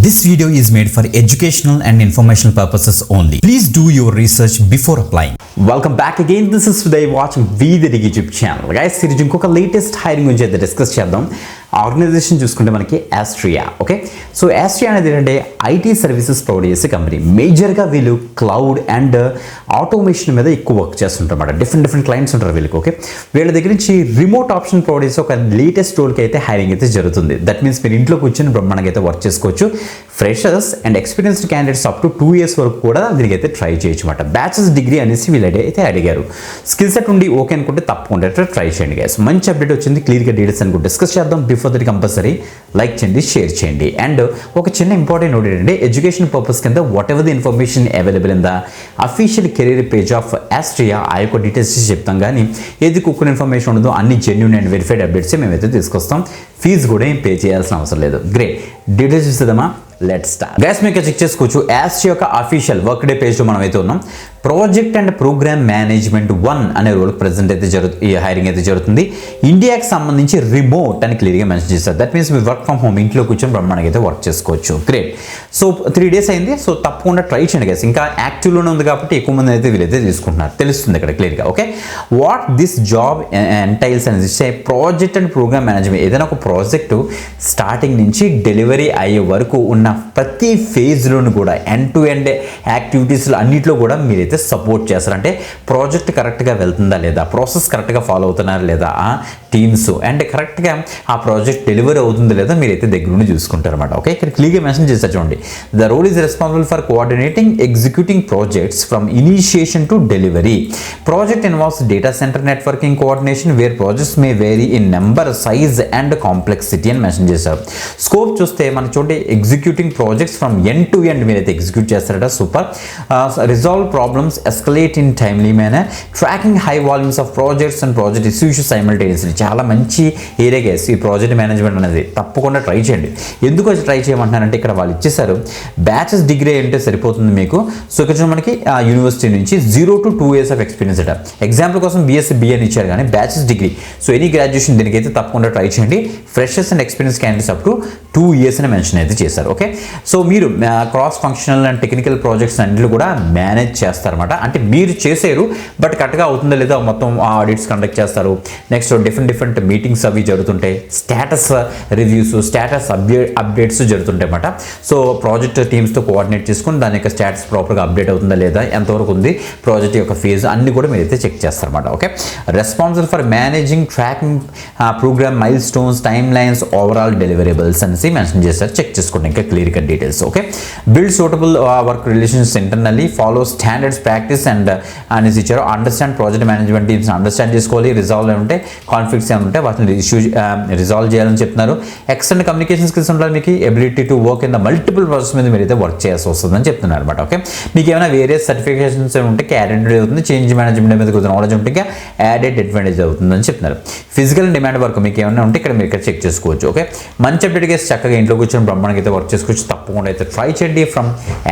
This video is made for educational and informational purposes only. Please do your research before applying. Welcome back again. This is Uday watching VDD YouTube channel. Guys, ఈరోజు ఇంకొక latest hiring గురించి అయితే discuss చేద్దాం. Organisation చూసుకుంటే మనకి Austria. Okay, so Austria అనేది ఏంటంటే IT services provide చేసే కంపెనీ. మేజర్గా వీళ్ళు క్లౌడ్ అండ్ ఆటోమేషన్ మీద ఎక్కువ వర్క్ చేస్తుంటారు అన్నమాట. డిఫరెంట్ క్లయింట్స్ ఉంటారు వీళ్ళకి. ఓకే, వీళ్ళ దగ్గర నుంచి రిమోట్ ఆప్షన్ ప్రొవైడ్ చేసి ఒక లేటెస్ట్ రోల్కి అయితే హైరింగ్ అయితే జరుగుతుంది. దట్ మీన్స్ మీరు ఇంట్లో కూర్చొని బ్రహ్మాండంగా అయితే వర్క్ చేసుకోవచ్చు. Freshers and experienced candidates up to 2 years వరకు కూడా దీనికి అయితే ట్రై చేయొచ్చు అన్నమాట. బ్యాచెస్ డిగ్రీ అనేసి వీళ్ళు అయితే అడిగారు. స్కిల్ సెట్ ఉండి ఓకే అనుకుంటే తప్పకుండా ట్రై చేయండి గైస్. మంచి అప్డేట్ వచ్చింది, క్లియర్గా డీటెయిల్స్ అనుకుంటే డిస్కస్ చేద్దాం. బిఫోర్ దట్ కంపల్సరీ లైక్ చేయండి, షేర్ చేయండి. అండ్ ఒక చిన్న ఇంపార్టెంట్ నోట్ ఏంటంటే ఎడ్యుకేషన్ పర్పస్ కింద what ever the information available in the official career page of Austria ఆ యొక్క డీటెయిల్స్ చెప్తాం. కానీ ఏది కుక్కుని ఇన్ఫర్మేషన్ ఉండదో అన్ని జెన్యూన్ అండ్ వెరిఫైడ్ అప్డేట్స్ మేమైతే తీసుకొస్తాం. ఫీజు కూడా ఏం పే చేయాల్సిన అవసరం లేదు. గ్రేట్, డీటెయిల్స్ చూద్దామా? Let's start. గైస్ మీకు చెక్ చేసుకోవచ్చు ఆస్ట్రియా యొక్క అఫీషియల్ వర్క్ డే పేజ్లో మనం అయితే ఉన్నాం. ప్రాజెక్ట్ అండ్ ప్రోగ్రామ్ మేనేజ్మెంట్ 1 అనే రోల్ ప్రెజెంట్ అయితే ఈ హైరింగ్ అయితే జరుగుతుంది. ఇండియాకి సంబంధించి రిమోట్ అని క్లియర్గా మెన్షన్ చేస్తారు. దట్ మీన్స్ మీరు వర్క్ ఫ్రమ్ హోమ్, ఇంట్లో కూర్చొని బ్రహ్మాండంగా అయితే వర్క్ చేసుకోవచ్చు. గ్రేట్. సో 3 days అయింది. సో తప్పకుండా ట్రై చేయండి గైస్. ఇంకా యాక్టివ్లోనే ఉంది కాబట్టి ఎక్కువ మంది అయితే వీళ్ళైతే తీసుకుంటున్నారు, తెలుస్తుంది ఇక్కడ క్లియర్గా. Okay, what this job entails అనేది ప్రాజెక్ట్ అండ్ ప్రోగ్రామ్ మేనేజ్మెంట్. ఏదైనా ఒక ప్రాజెక్టు స్టార్టింగ్ నుంచి డెలివరీ అయ్యే వరకు ఉన్న ప్రతి ఫేజ్లోను కూడా ఎండ్ టు ఎండ్ యాక్టివిటీస్లో అన్నింటిలో కూడా మీరైతే సపోర్ట్ చేస్తారంటే ప్రాజెక్ట్ కరెక్ట్గా వెళ్తుందా లేదా, ప్రాసెస్ కరెక్ట్గా ఫాలో అవుతున్నారా లేదా టీమ్స్, అండ్ కరెక్ట్గా ఆ ప్రాజెక్ట్ డెలివరీ అవుతుందా లేదా మీరైతే దగ్గర నుండి చూసుకుంటారు అనమాట. ఓకే, ఇక్కడ క్లియర్గా మెన్షన్ చేస్తారు చూడండి. The role is responsible for coordinating executing projects from initiation to delivery. Project involves data center networking coordination where projects may vary in number, size and complexity అని మెన్షన్ చేశారు. స్కోప్ చూస్తే మనకి చూడండి executing projects from end to end మీరైతే execute చేస్తారట. Super. Resolve problems, escalate in timely manner, tracking high volumes of projects and project issues simultaneously. చాలా మంచి area guys ఈ ప్రాజెక్ట్ మేనేజ్మెంట్ అనేది. తప్పకుండా ట్రై చేయండి. ఎందుకు వచ్చి ట్రై చేయమంటున్నారంటే ఇక్కడ వాళ్ళు ఇచ్చేసారు బ్యాచెస్ డిగ్రీ అంటే సరిపోతుంది మీకు. సో ఇక్కడ మనకి యూనివర్సిటీ నుంచి 0 to 2 years ఆఫ్ ఎక్స్పీరియన్స్ అట. ఎగ్జాంపుల్ కోసం BSc BA అని ఇచ్చారు కానీ batches degree. So any graduation దీనికైతే తప్పకుండా ట్రై చేయండి. Freshers and experience candidates up to 2 years అని మెన్షన్ అయితే చేశారు. ఓకే, సో మీరు cross functional and technical projects అన్నింటిలో కూడా మేనేజ్ చేస్తారన్నమాట. అంటే మీరు చేసేరు బట్ కరెక్ట్గా అవుతుందా లేదా మొత్తం ఆడిట్స్ కండక్ట్ చేస్తారు. నెక్స్ట్ డిఫరెంట్ మీటింగ్స్ అవి జరుగుతుంటాయి. స్టేటస్ రివ్యూస్, స్టేటస్ అప్డేట్స్ జరుగుతుంటాయి అన్నమాట. సో ప్రాజెక్ట్ టీమ్స్తో కోఆర్డినేట్ చేసుకుని దాని యొక్క స్టేటస్ ప్రాపర్గా అప్డేట్ అవుతుందా లేదా, ఎంతవరకు ఉంది ప్రాజెక్ట్ యొక్క ఫేజ్ అన్ని కూడా మీరైతే చెక్ చేస్తారన్నమాట. Okay, responsible for managing tracking program milestones, timelines, overall deliverables అనేసి మెన్షన్ చేస్తారు. చెక్ చేసుకోండి ఇంకా క్లియర్గా details. Okay, build suitable work relations internally, follow standards practice and అనేసి ఇచ్చారు. Understand project management teams understand చేసుకోవాలి. Resolve ఏమంటే conflicts ఏమంటే వాటిని రిజాల్వ్ చేయాలని చెప్తున్నారు. ఎక్స్టెండ్ కమ్యూనికేషన్ స్కిల్స్ ఉండాలి మీకు. Ability to work in the multiple process మీద మీరైతే వర్క్ చేయాల్సి వస్తుందని చెప్తున్నారు అనమాట. ఓకే, మీకు ఏమైనా వేరే సర్టిఫికేషన్స్ ఉంటే క్యారెంటెడ్ అవుతుంది. చేంజ్ మేనేజ్మెంట్ మీద కొంచెం నాలెడ్జ్ ఉంటే ఇంకా యాడెడ్ అడ్వాంటేజ్ అవుతుందని చెప్తున్నారు. ఫిజికల్ అండ్ డిమాండ్ వర్క్ మీకు ఏమైనా ఉంటే ఇక్కడ మీరు ఇక్కడ చెక్ చేసుకోవచ్చు. ఓకే, మంచి అప్డేట్గా చక్కగా ఇంట్లో కూర్చొని బ్రహ్మాండంగా అయితే వర్క్ చేసుకోవచ్చు. తప్పకుండా అయితే ట్రై చేయండి. ఫ్రమ్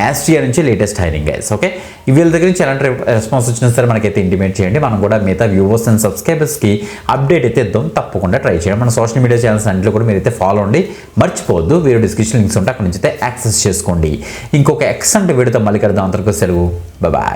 ఆస్ట్రియా నుంచి లేటెస్ట్ హైరింగ్ గైస్. ఓకే, వీళ్ళ దగ్గర నుంచి ఎలాంటి రెస్పాన్స్ వచ్చినా సరే మనకైతే ఇంటిమేట్ చేయండి. మనం కూడా మిగతా వ్యూవర్స్ అండ్ సబ్స్క్రైబర్స్కి అప్డేట్ అయితే ఇద్దాం. తప్పకుండా ట్రై చేయండి. మన సోషల్ మీడియా ఛానల్స్ అన్నింటిలో కూడా మీరైతే ఫాలో అండి, మర్చిపోవద్దు. వీడియో డిస్క్రిప్షన్ లింక్స్ ఉంటే అక్కడ నుంచి అయితే యాక్సెస్ చేసుకోండి. ఇంకొక ఎక్సెంట్ వీడియోతో మళ్ళీ కడదాం. అంతవరకు సెలవు, బాయ్.